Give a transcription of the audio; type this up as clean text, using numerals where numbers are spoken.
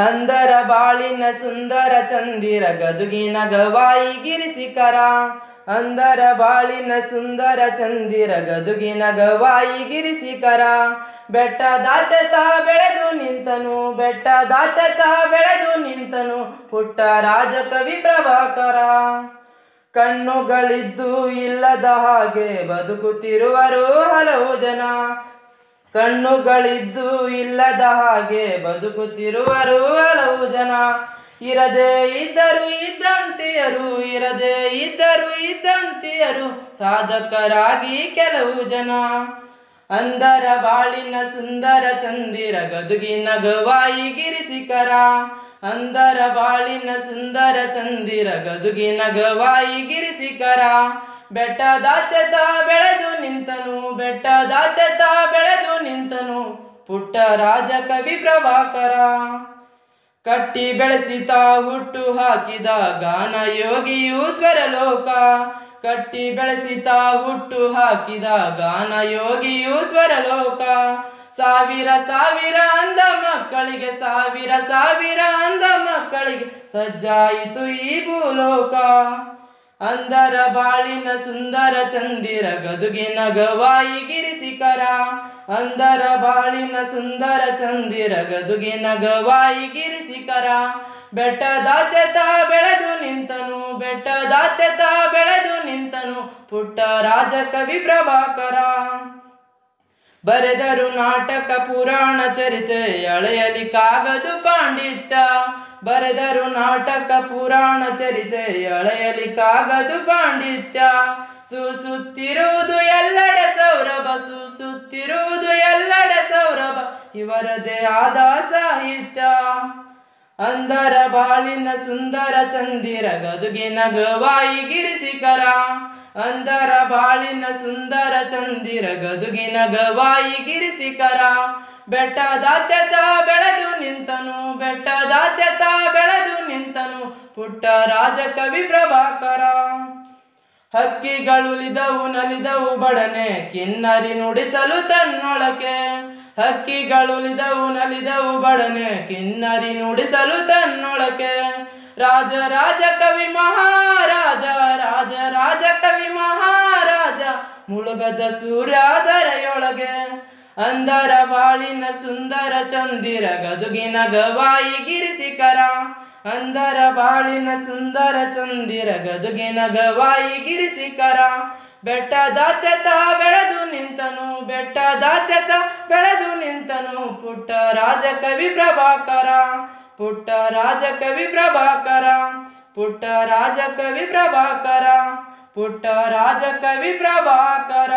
ಅಂದರ ಬಾಳಿನ ಸುಂದರ ಚಂದಿರ ಗದುಗಿನ ಗವಾಯಿ ಗಿರಿಸಿಕರ. ಅಂದರ ಬಾಳಿನ ಸುಂದರ ಚಂದಿರ ಗದುಗಿನ ಗವಾಯಿ ಗಿರಿಸಿಕರ. ಬೆಟ್ಟದಾಚತ ಬೆಳೆದು ನಿಂತನು, ಬೆಟ್ಟದಾಚತ ಬೆಳೆದು ನಿಂತನು ಪುಟ್ಟ ರಾಜಕವಿ ಪ್ರಭಾಕರ. ಕಣ್ಣುಗಳಿದ್ದು ಇಲ್ಲದ ಹಾಗೆ ಬದುಕುತ್ತಿರುವರು ಹಲವು ಜನ. ಕಣ್ಣುಗಳಿದ್ದು ಇಲ್ಲದ ಹಾಗೆ ಬದುಕುತ್ತಿರುವರು ಹಲವು ಜನ. ಇರದೇ ಇದ್ದರು ಇದ್ದಂತೆಯರು, ಇರದೇ ಇದ್ದರು ಇದ್ದಂತೆಯರು ಸಾಧಕರಾಗಿ ಕೆಲವು ಜನ. ಅಂದರ ಬಾಳಿನ ಸುಂದರ ಚಂದಿರ ಗದುಗಿನ ಗವಾಯಿ ಗಿರಿಸಿಕರ. ಅಂದರ ಬಾಳಿನ ಸುಂದರ ಚಂದಿರ ಗದುಗಿನ ಗವಾಯಿ ಗಿರಿಸಿಕರ. ಬೆಟ್ಟದಾಚತ ಬೆಳೆದು ನಿಂತನು, ಬೆಟ್ಟದಾಚತ ಬೆಳೆದು ನಿಂತನು ಪುಟ್ಟ ರಾಜಕವಿ ಪ್ರಭಾಕರ. ಕಟ್ಟಿ ಬೆಳೆಸಿತ ಹುಟ್ಟು ಹಾಕಿದ ಗಾನ ಯೋಗಿಯು ಸ್ವರಲೋಕ. ಕಟ್ಟಿ ಬೆಳೆಸಿತ ಹುಟ್ಟು ಹಾಕಿದ ಗಾನ ಯೋಗಿಯು ಸ್ವರಲೋಕ. ಸಾವಿರ ಸಾವಿರ ಅಂದ ಮಕ್ಕಳಿಗೆ, ಸಾವಿರ ಸಾವಿರ ಅಂದ ಮಕ್ಕಳಿಗೆ ಸಜ್ಜಾಯಿತು ಈ ಭೂಲೋಕ. ಅಂದರ ಬಾಳಿನ ಸುಂದರ ಚಂದಿರ ಗದುಗಿನ ಗವಾಯಿ ಗಿರಿಸಿಕರ. ಅಂದರ ಬಾಳಿನ ಸುಂದರ ಚಂದಿರ ಗದುಗಿನ ಗವಾಯಿ ಗಿರಿಸಿಕರ. ಬೆಟ್ಟದಾಚತ ಬೆಳೆದು ನಿಂತನು, ಬೆಟ್ಟದಾಚತ ಬೆಳೆದು ನಿಂತನು ಪುಟ್ಟ ರಾಜಕವಿ ಪ್ರಭಾಕರ. ಬರೆದರು ನಾಟಕ ಪುರಾಣ ಚರಿತೆ ಎಳೆಯಲಿಕ್ಕಾಗದು ಪಾಂಡಿತ್ಯ. ಬರೆದರು ನಾಟಕ ಪುರಾಣ ಚರಿತೆ ಎಳೆಯಲಿಕ್ಕಾಗದು ಪಾಂಡಿತ್ಯ. ಸೂಸುತ್ತಿರುವುದು ಎಲ್ಲೆಡೆ ಸೌರಭ, ಸೂಸುತ್ತಿರುವುದು ಎಲ್ಲೆಡೆ ಸೌರಭ ಇವರದೇ ಆದ ಸಾಹಿತ್ಯ. ಅಂದರ ಬಾಳಿನ ಸುಂದರ ಚಂದಿರ ಗದುಗಿನ ಗವಾಯಿ ಗಿರಿಸಿಕರ. ಅಂದರ ಬಾಳಿನ ಸುಂದರ ಚಂದಿರ ಗದುಗಿನ ಗವಾಯಿ ಗಿರಿಸಿಕರ. ಬೆಟ್ಟದಾಚತ ಬೆಳೆದು ನಿಂತನು, ಬೆಟ್ಟದಾಚತ ಬೆಳೆದು ನಿಂತನು ಪುಟ್ಟ ರಾಜಕವಿ ಪ್ರಭಾಕರ. ಹಕ್ಕಿಗಳುಲಿದವು ನಲಿದವು ಬಡನೆ ಕಿನ್ನರಿ ನುಡಿಸಲು ತನ್ನೊಳಕೆ. ಹಕ್ಕಿಗಳುಲಿದವು ನಲಿದವು ಬಡನೆ ಕಿನ್ನರಿ ನುಡಿಸಲು ತನ್ನೊಳಕೆ. ರಾಜ ರಾಜ ಕವಿ ಮಹಾರಾಜ, ರಾಜ ರಾಜ ಕವಿ ಮಹಾರಾಜ ಮುಳುಗದ ಸೂರ್ಯಾದರೆಯೊಳಗೆ. ಅಂದರ ಬಾಳಿನ ಸುಂದರ ಚಂದಿರ ಗದುಗಿನ ಗವಾಯಿ ಗಿರಿಸಿಕರ. ಅಂದರ ಬಾಳಿನ ಸುಂದರ ಚಂದಿರ ಗದುಗಿನ ಗವಾಯಿ ಗಿರಿಸಿಕರ. ಬೆಟ್ಟದಾಚತ ಬೆಳೆದು ನಿಂತನು, ಬೆಟ್ಟದಾಚತ ಬೆಳೆದು ನಿಂತನು ಪುಟ್ಟ ರಾಜಕವಿ ಪ್ರಭಾಕರ. ಪುಟ್ಟ ರಾಜಕವಿ ಪ್ರಭಾಕರ, ಪುಟ್ಟ ರಾಜಕವಿ ಪ್ರಭಾಕರ, ಪುಟ್ಟ ರಾಜಕವಿ ಪ್ರಭಾಕರ.